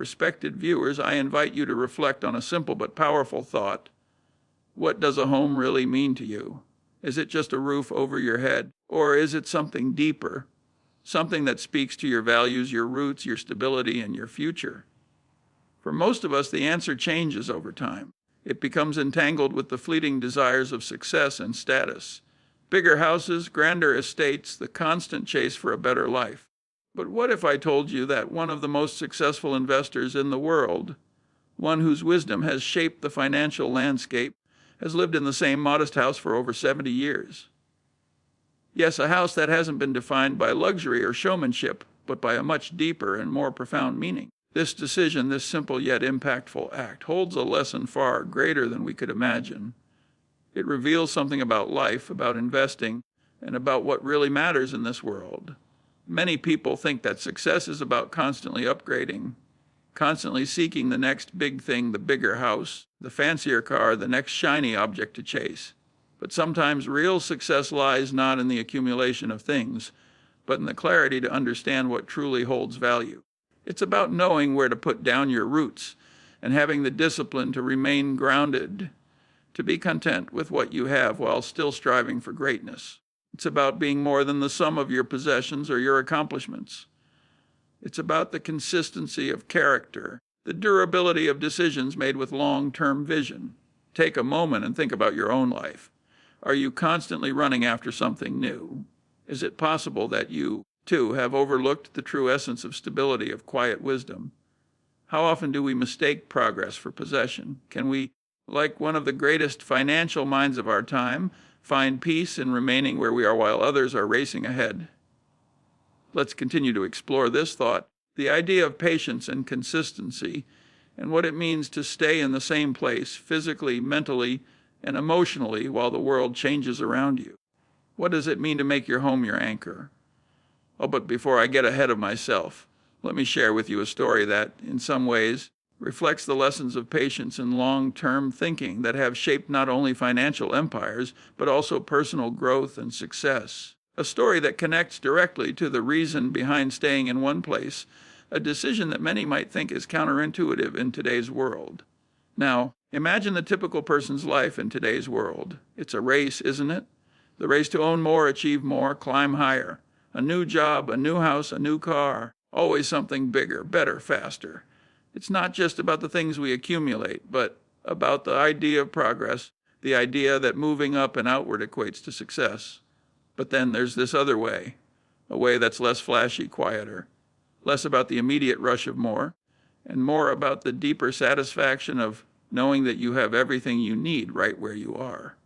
Respected viewers, I invite you to reflect on a simple but powerful thought. What does a home really mean to you? Is it just a roof over your head? Or is it something deeper? Something that speaks to your values, your roots, your stability, and your future? For most of us, the answer changes over time. It becomes entangled with the fleeting desires of success and status. Bigger houses, grander estates, the constant chase for a better life. But what if I told you that one of the most successful investors in the world, one whose wisdom has shaped the financial landscape, has lived in the same modest house for over 70 years? Yes, a house that hasn't been defined by luxury or showmanship, but by a much deeper and more profound meaning. This decision, this simple yet impactful act, holds a lesson far greater than we could imagine. It reveals something about life, about investing, and about what really matters in this world. Many people think that success is about constantly upgrading, constantly seeking the next big thing, the bigger house, the fancier car, the next shiny object to chase. But sometimes real success lies not in the accumulation of things, but in the clarity to understand what truly holds value. It's about knowing where to put down your roots and having the discipline to remain grounded, to be content with what you have while still striving for greatness. It's about being more than the sum of your possessions or your accomplishments. It's about the consistency of character, the durability of decisions made with long-term vision. Take a moment and think about your own life. Are you constantly running after something new? Is it possible that you, too, have overlooked the true essence of stability, of quiet wisdom? How often do we mistake progress for possession? Can we, like one of the greatest financial minds of our time, find peace in remaining where we are while others are racing ahead? Let's continue to explore this thought, the idea of patience and consistency, and what it means to stay in the same place, physically, mentally, and emotionally, while the world changes around you. What does it mean to make your home your anchor? Oh, but before I get ahead of myself, let me share with you a story that, in some ways, reflects the lessons of patience and long-term thinking that have shaped not only financial empires, but also personal growth and success. A story that connects directly to the reason behind staying in one place, a decision that many might think is counterintuitive in today's world. Now, imagine the typical person's life in today's world. It's a race, isn't it? The race to own more, achieve more, climb higher. A new job, a new house, a new car. Always something bigger, better, faster. It's not just about the things we accumulate, but about the idea of progress, the idea that moving up and outward equates to success. But then there's this other way, a way that's less flashy, quieter, less about the immediate rush of more, and more about the deeper satisfaction of knowing that you have everything you need right where you are.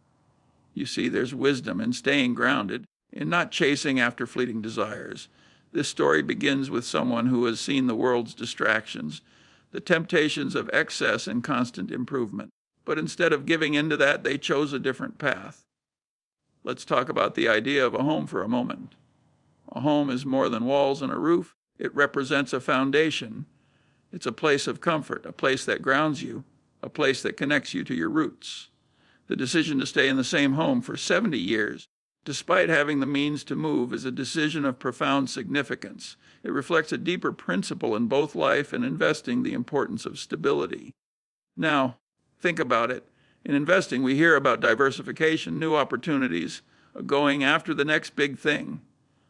You see, there's wisdom in staying grounded, in not chasing after fleeting desires. This story begins with someone who has seen the world's distractions, the temptations of excess and constant improvement. But instead of giving into that, they chose a different path. Let's talk about the idea of a home for a moment. A home is more than walls and a roof. It represents a foundation. It's a place of comfort, a place that grounds you, a place that connects you to your roots. The decision to stay in the same home for 70 years, despite having the means to move, is a decision of profound significance. It reflects a deeper principle in both life and investing, the importance of stability. Now, think about it. In investing, we hear about diversification, new opportunities, going after the next big thing.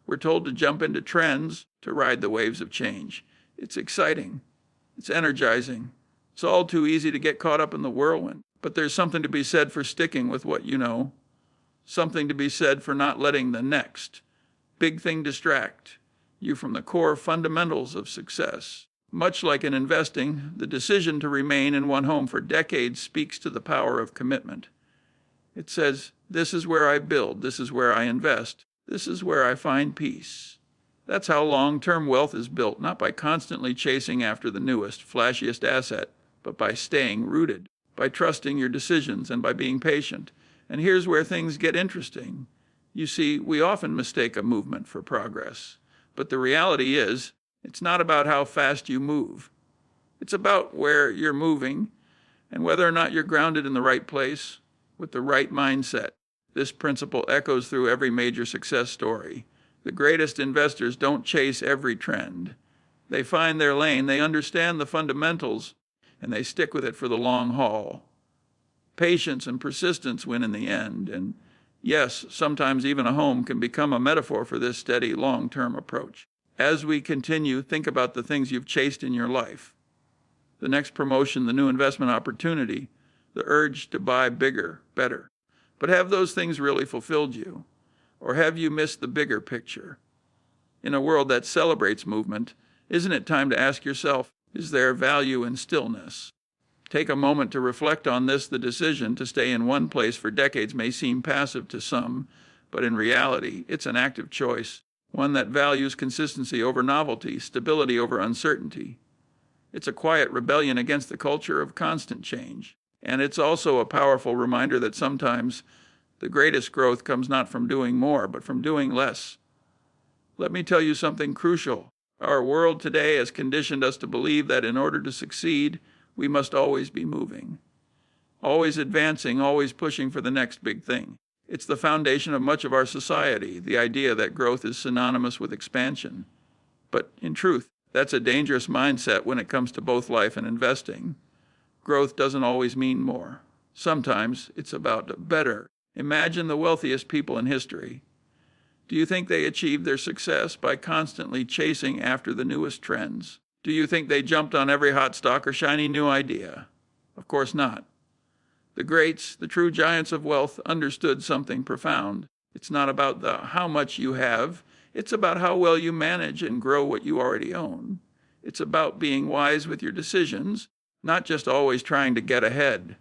We're told to jump into trends, to ride the waves of change. It's exciting. It's energizing. It's all too easy to get caught up in the whirlwind. But there's something to be said for sticking with what you know. Something to be said for not letting the next big thing distract you from the core fundamentals of success. Much like in investing, the decision to remain in one home for decades speaks to the power of commitment. It says, this is where I build, this is where I invest, this is where I find peace. That's how long-term wealth is built, not by constantly chasing after the newest, flashiest asset, but by staying rooted, by trusting your decisions, and by being patient. And here's where things get interesting. You see, we often mistake a movement for progress. But the reality is, it's not about how fast you move. It's about where you're moving and whether or not you're grounded in the right place with the right mindset. This principle echoes through every major success story. The greatest investors don't chase every trend. They find their lane, they understand the fundamentals, and they stick with it for the long haul. Patience and persistence win in the end, and yes, sometimes even a home can become a metaphor for this steady, long-term approach. As we continue, think about the things you've chased in your life. The next promotion, the new investment opportunity, the urge to buy bigger, better. But have those things really fulfilled you? Or have you missed the bigger picture? In a world that celebrates movement, isn't it time to ask yourself, is there value in stillness? Take a moment to reflect on this. The decision to stay in one place for decades may seem passive to some, but in reality, it's an active choice, one that values consistency over novelty, stability over uncertainty. It's a quiet rebellion against the culture of constant change. And it's also a powerful reminder that sometimes the greatest growth comes not from doing more, but from doing less. Let me tell you something crucial. Our world today has conditioned us to believe that in order to succeed, we must always be moving, always advancing, always pushing for the next big thing. It's the foundation of much of our society, the idea that growth is synonymous with expansion. But in truth, that's a dangerous mindset when it comes to both life and investing. Growth doesn't always mean more. Sometimes it's about better. Imagine the wealthiest people in history. Do you think they achieved their success by constantly chasing after the newest trends? Do you think they jumped on every hot stock or shiny new idea? Of course not. The greats, the true giants of wealth, understood something profound. It's not about how much you have. It's about how well you manage and grow what you already own. It's about being wise with your decisions, not just always trying to get ahead.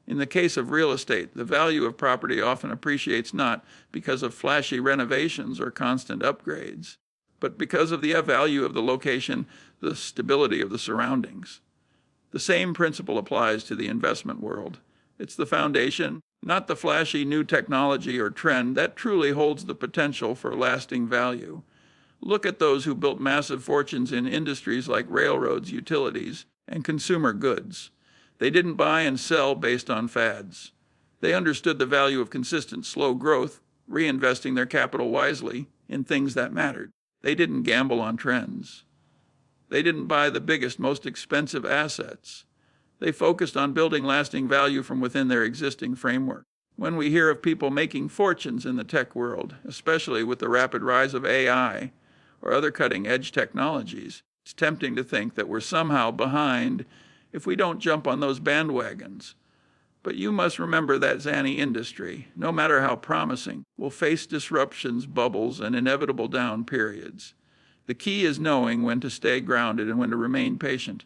In the case of real estate, the value of property often appreciates not because of flashy renovations or constant upgrades, but because of the value of the location, the stability of the surroundings. The same principle applies to the investment world. It's the foundation, not the flashy new technology or trend, that truly holds the potential for lasting value. Look at those who built massive fortunes in industries like railroads, utilities, and consumer goods. They didn't buy and sell based on fads. They understood the value of consistent, slow growth, reinvesting their capital wisely in things that mattered. They didn't gamble on trends. They didn't buy the biggest, most expensive assets. They focused on building lasting value from within their existing framework. When we hear of people making fortunes in the tech world, especially with the rapid rise of AI or other cutting-edge technologies, it's tempting to think that we're somehow behind if we don't jump on those bandwagons. But you must remember that any industry, no matter how promising, will face disruptions, bubbles, and inevitable down periods. The key is knowing when to stay grounded and when to remain patient.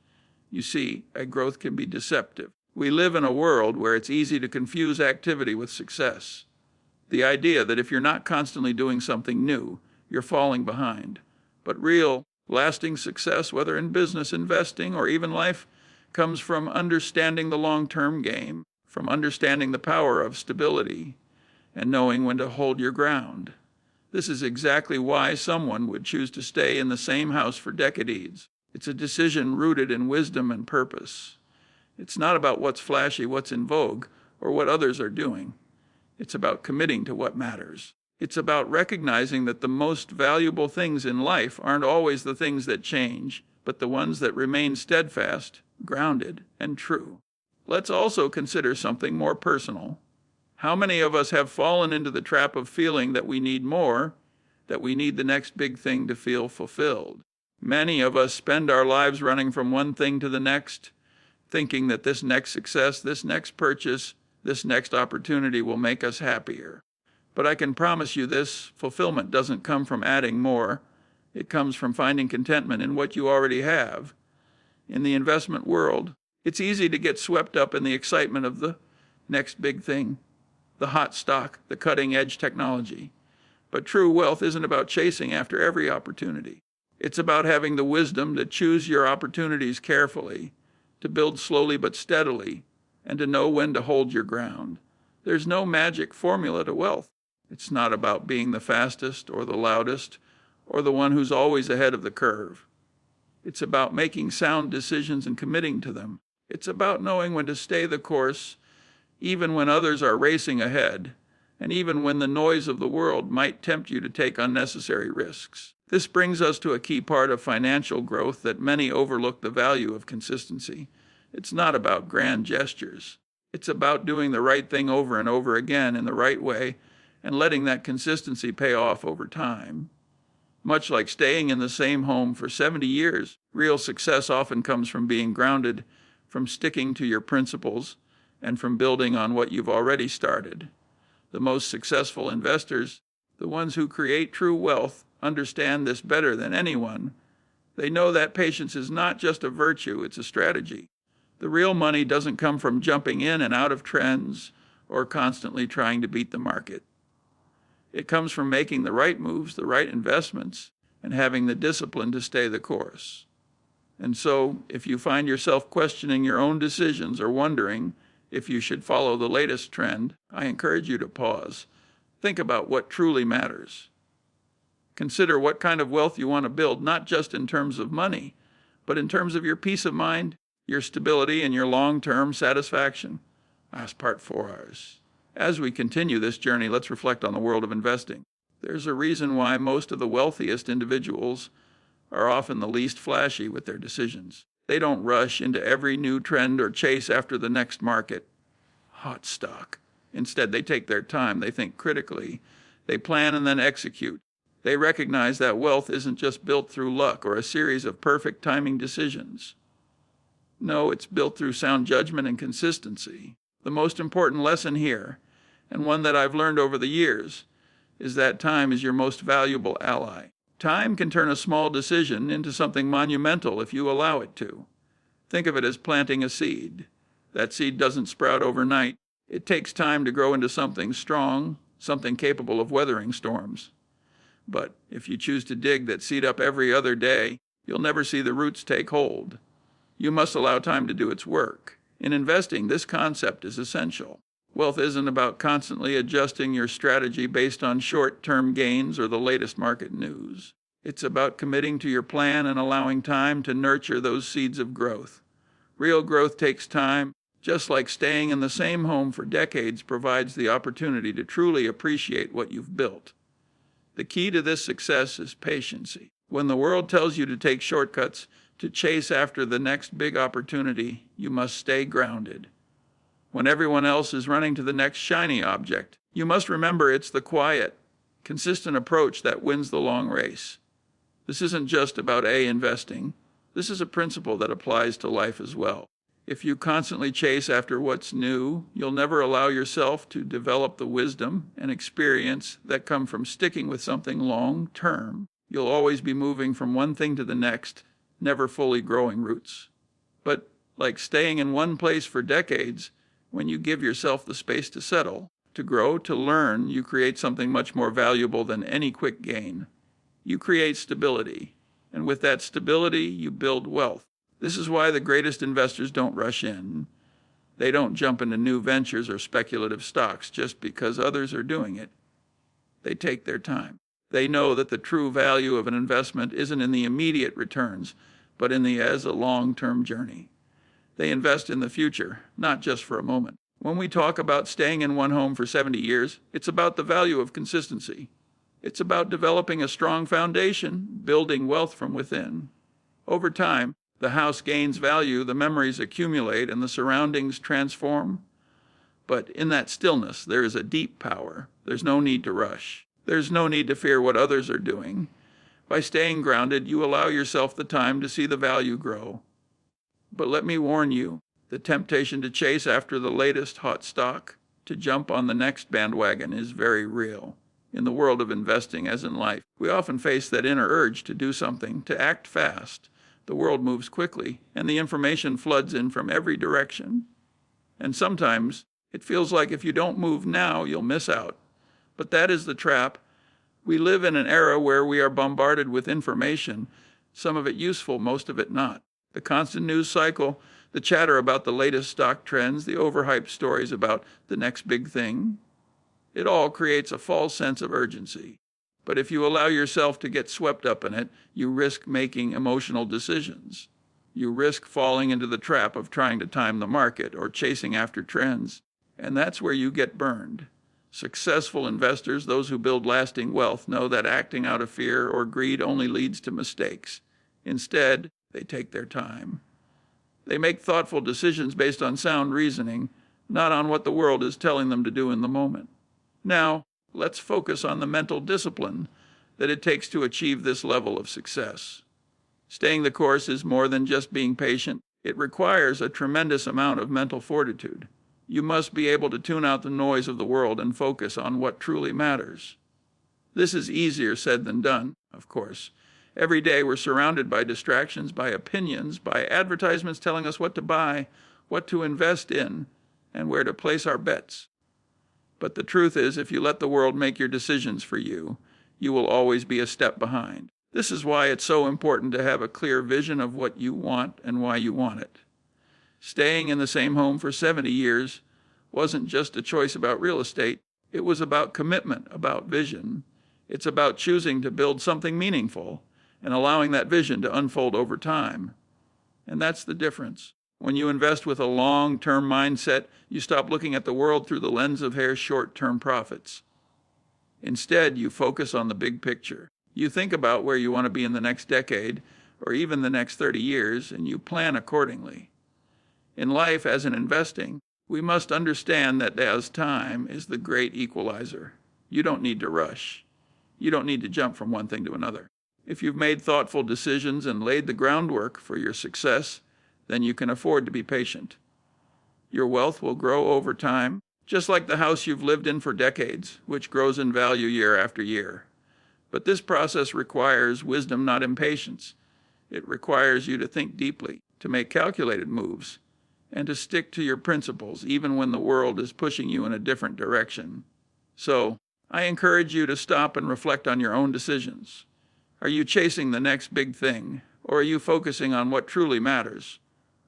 You see, growth can be deceptive. We live in a world where it's easy to confuse activity with success. The idea that if you're not constantly doing something new, you're falling behind. But real, lasting success, whether in business, investing, or even life, comes from understanding the long-term game, from understanding the power of stability, and knowing when to hold your ground. This is exactly why someone would choose to stay in the same house for decades. It's a decision rooted in wisdom and purpose. It's not about what's flashy, what's in vogue, or what others are doing. It's about committing to what matters. It's about recognizing that the most valuable things in life aren't always the things that change, but the ones that remain steadfast, grounded, and true. Let's also consider something more personal. How many of us have fallen into the trap of feeling that we need more, that we need the next big thing to feel fulfilled? Many of us spend our lives running from one thing to the next, thinking that this next success, this next purchase, this next opportunity will make us happier. But I can promise you this, fulfillment doesn't come from adding more. It comes from finding contentment in what you already have. In the investment world, it's easy to get swept up in the excitement of the next big thing, the hot stock, the cutting-edge technology. But true wealth isn't about chasing after every opportunity. It's about having the wisdom to choose your opportunities carefully, to build slowly but steadily, and to know when to hold your ground. There's no magic formula to wealth. It's not about being the fastest or the loudest or the one who's always ahead of the curve. It's about making sound decisions and committing to them. It's about knowing when to stay the course, even when others are racing ahead, and even when the noise of the world might tempt you to take unnecessary risks. This brings us to a key part of financial growth that many overlook: the value of consistency. It's not about grand gestures. It's about doing the right thing over and over again in the right way and letting that consistency pay off over time. Much like staying in the same home for 70 years, real success often comes from being grounded, from sticking to your principles, and from building on what you've already started. The most successful investors, the ones who create true wealth, understand this better than anyone. They know that patience is not just a virtue, it's a strategy. The real money doesn't come from jumping in and out of trends or constantly trying to beat the market. It comes from making the right moves, the right investments, and having the discipline to stay the course. And so, if you find yourself questioning your own decisions or wondering if you should follow the latest trend, I encourage you to pause. Think about what truly matters. Consider what kind of wealth you want to build, not just in terms of money, but in terms of your peace of mind, your stability, and your long-term satisfaction. Last part for ours. As we continue this journey, let's reflect on the world of investing. There's a reason why most of the wealthiest individuals are often the least flashy with their decisions. They don't rush into every new trend or chase after the next market hot stock. Instead, they take their time, they think critically, they plan and then execute. They recognize that wealth isn't just built through luck or a series of perfect timing decisions. No, it's built through sound judgment and consistency. The most important lesson here, and one that I've learned over the years, is that time is your most valuable ally. Time can turn a small decision into something monumental if you allow it to. Think of it as planting a seed. That seed doesn't sprout overnight. It takes time to grow into something strong, something capable of weathering storms. But if you choose to dig that seed up every other day, you'll never see the roots take hold. You must allow time to do its work. In investing, this concept is essential. Wealth isn't about constantly adjusting your strategy based on short-term gains or the latest market news. It's about committing to your plan and allowing time to nurture those seeds of growth. Real growth takes time, just like staying in the same home for decades provides the opportunity to truly appreciate what you've built. The key to this success is patience. When the world tells you to take shortcuts, to chase after the next big opportunity, you must stay grounded. When everyone else is running to the next shiny object, you must remember it's the quiet, consistent approach that wins the long race. This isn't just about investing. This is a principle that applies to life as well. If you constantly chase after what's new, you'll never allow yourself to develop the wisdom and experience that come from sticking with something long term. You'll always be moving from one thing to the next, never fully growing roots. But like staying in one place for decades, when you give yourself the space to settle, to grow, to learn, you create something much more valuable than any quick gain. You create stability, and with that stability, you build wealth. This is why the greatest investors don't rush in. They don't jump into new ventures or speculative stocks just because others are doing it. They take their time. They know that the true value of an investment isn't in the immediate returns, but in the as a long-term journey. They invest in the future, not just for a moment. When we talk about staying in one home for 70 years, it's about the value of consistency. It's about developing a strong foundation, building wealth from within. Over time, the house gains value, the memories accumulate, and the surroundings transform. But in that stillness, there is a deep power. There's no need to rush. There's no need to fear what others are doing. By staying grounded, you allow yourself the time to see the value grow. But let me warn you, the temptation to chase after the latest hot stock, to jump on the next bandwagon, is very real. In the world of investing, as in life, we often face that inner urge to do something, to act fast. The world moves quickly, and the information floods in from every direction. And sometimes it feels like if you don't move now, you'll miss out. But that is the trap. We live in an era where we are bombarded with information, some of it useful, most of it not. The constant news cycle, the chatter about the latest stock trends, the overhyped stories about the next big thing, it all creates a false sense of urgency. But if you allow yourself to get swept up in it, you risk making emotional decisions. You risk falling into the trap of trying to time the market or chasing after trends. And that's where you get burned. Successful investors, those who build lasting wealth, know that acting out of fear or greed only leads to mistakes. Instead, they take their time. They make thoughtful decisions based on sound reasoning, not on what the world is telling them to do in the moment. Now, let's focus on the mental discipline that it takes to achieve this level of success. Staying the course is more than just being patient. It requires a tremendous amount of mental fortitude. You must be able to tune out the noise of the world and focus on what truly matters. This is easier said than done, of course. Every day we're surrounded by distractions, by opinions, by advertisements telling us what to buy, what to invest in, and where to place our bets. But the truth is, if you let the world make your decisions for you, you will always be a step behind. This is why it's so important to have a clear vision of what you want and why you want it. Staying in the same home for 70 years wasn't just a choice about real estate. It was about commitment, about vision. It's about choosing to build something meaningful and allowing that vision to unfold over time. And that's the difference. When you invest with a long-term mindset, you stop looking at the world through the lens of short-term profits. Instead, you focus on the big picture. You think about where you want to be in the next decade or even the next 30 years, and you plan accordingly. In life, as in investing, we must understand that as time is the great equalizer. You don't need to rush. You don't need to jump from one thing to another. If you've made thoughtful decisions and laid the groundwork for your success, then you can afford to be patient. Your wealth will grow over time, just like the house you've lived in for decades, which grows in value year after year. But this process requires wisdom, not impatience. It requires you to think deeply, to make calculated moves, and to stick to your principles even when the world is pushing you in a different direction. So, I encourage you to stop and reflect on your own decisions. Are you chasing the next big thing, or are you focusing on what truly matters?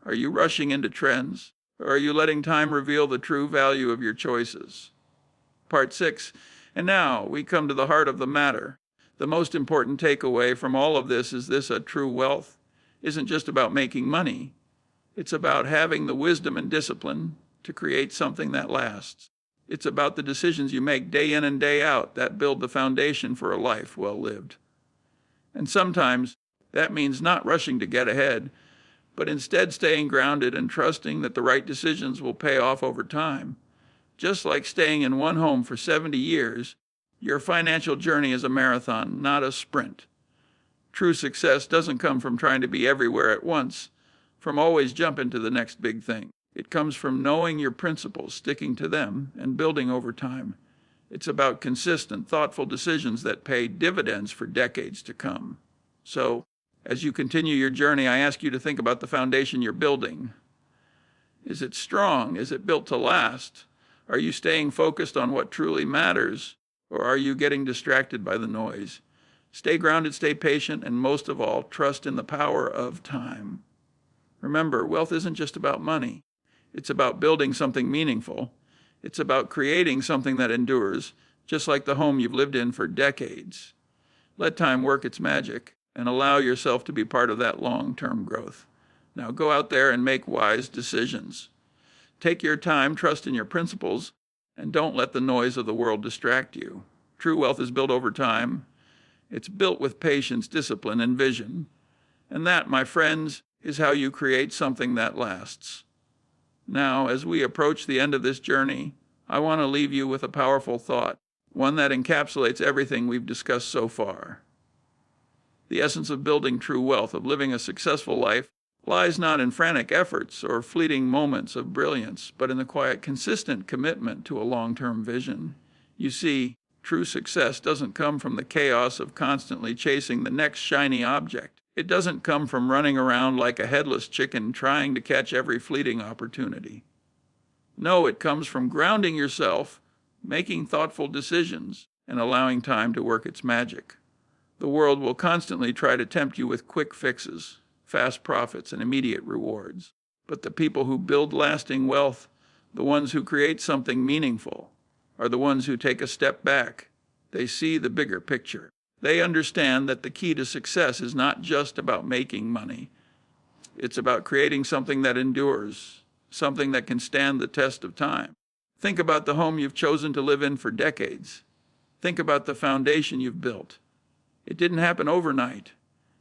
Are you rushing into trends, or are you letting time reveal the true value of your choices? Part 6. And now we come to the heart of the matter. The most important takeaway from all of this is this: a true wealth isn't just about making money. It's about having the wisdom and discipline to create something that lasts. It's about the decisions you make day in and day out that build the foundation for a life well lived. And sometimes that means not rushing to get ahead, but instead staying grounded and trusting that the right decisions will pay off over time. Just like staying in one home for 70 years, your financial journey is a marathon, not a sprint. True success doesn't come from trying to be everywhere at once, from always jumping to the next big thing. It comes from knowing your principles, sticking to them, and building over time. It's about consistent, thoughtful decisions that pay dividends for decades to come. So, as you continue your journey, I ask you to think about the foundation you're building. Is it strong? Is it built to last? Are you staying focused on what truly matters, or are you getting distracted by the noise? Stay grounded, stay patient, and most of all, trust in the power of time. Remember, wealth isn't just about money. It's about building something meaningful. It's about creating something that endures, just like the home you've lived in for decades. Let time work its magic and allow yourself to be part of that long-term growth. Now go out there and make wise decisions. Take your time, trust in your principles, and don't let the noise of the world distract you. True wealth is built over time. It's built with patience, discipline, and vision. And that, my friends, is how you create something that lasts. Now, as we approach the end of this journey, I want to leave you with a powerful thought, one that encapsulates everything we've discussed so far. The essence of building true wealth, of living a successful life, lies not in frantic efforts or fleeting moments of brilliance, but in the quiet, consistent commitment to a long-term vision. You see, true success doesn't come from the chaos of constantly chasing the next shiny object. It doesn't come from running around like a headless chicken trying to catch every fleeting opportunity. No, it comes from grounding yourself, making thoughtful decisions, and allowing time to work its magic. The world will constantly try to tempt you with quick fixes, fast profits, and immediate rewards. But the people who build lasting wealth, the ones who create something meaningful, are the ones who take a step back. They see the bigger picture. They understand that the key to success is not just about making money. It's about creating something that endures, something that can stand the test of time. Think about the home you've chosen to live in for decades. Think about the foundation you've built. It didn't happen overnight.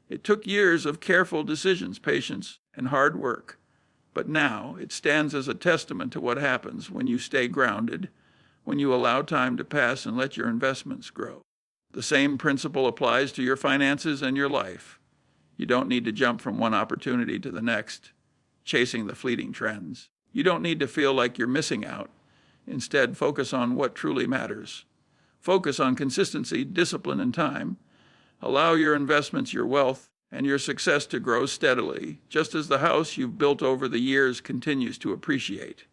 It took years of careful decisions, patience, and hard work. But now it stands as a testament to what happens when you stay grounded, when you allow time to pass and let your investments grow. The same principle applies to your finances and your life. You don't need to jump from one opportunity to the next, chasing the fleeting trends. You don't need to feel like you're missing out. Instead, focus on what truly matters. Focus on consistency, discipline, and time. Allow your investments, your wealth, and your success to grow steadily, just as the house you've built over the years continues to appreciate.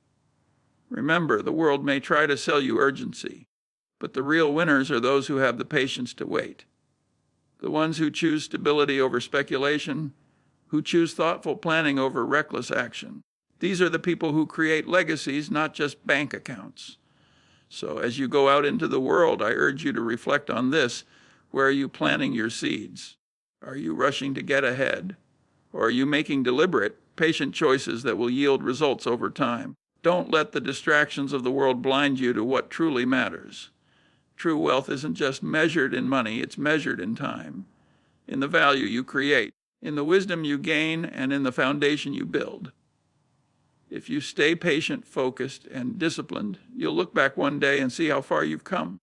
Remember, the world may try to sell you urgency, but the real winners are those who have the patience to wait. The ones who choose stability over speculation, who choose thoughtful planning over reckless action. These are the people who create legacies, not just bank accounts. So as you go out into the world, I urge you to reflect on this. Where are you planting your seeds? Are you rushing to get ahead? Or are you making deliberate, patient choices that will yield results over time? Don't let the distractions of the world blind you to what truly matters. True wealth isn't just measured in money, it's measured in time, in the value you create, in the wisdom you gain, and in the foundation you build. If you stay patient, focused, and disciplined, you'll look back one day and see how far you've come.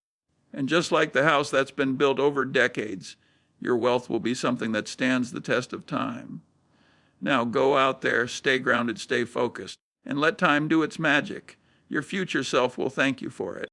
And just like the house that's been built over decades, your wealth will be something that stands the test of time. Now go out there, stay grounded, stay focused, and let time do its magic. Your future self will thank you for it.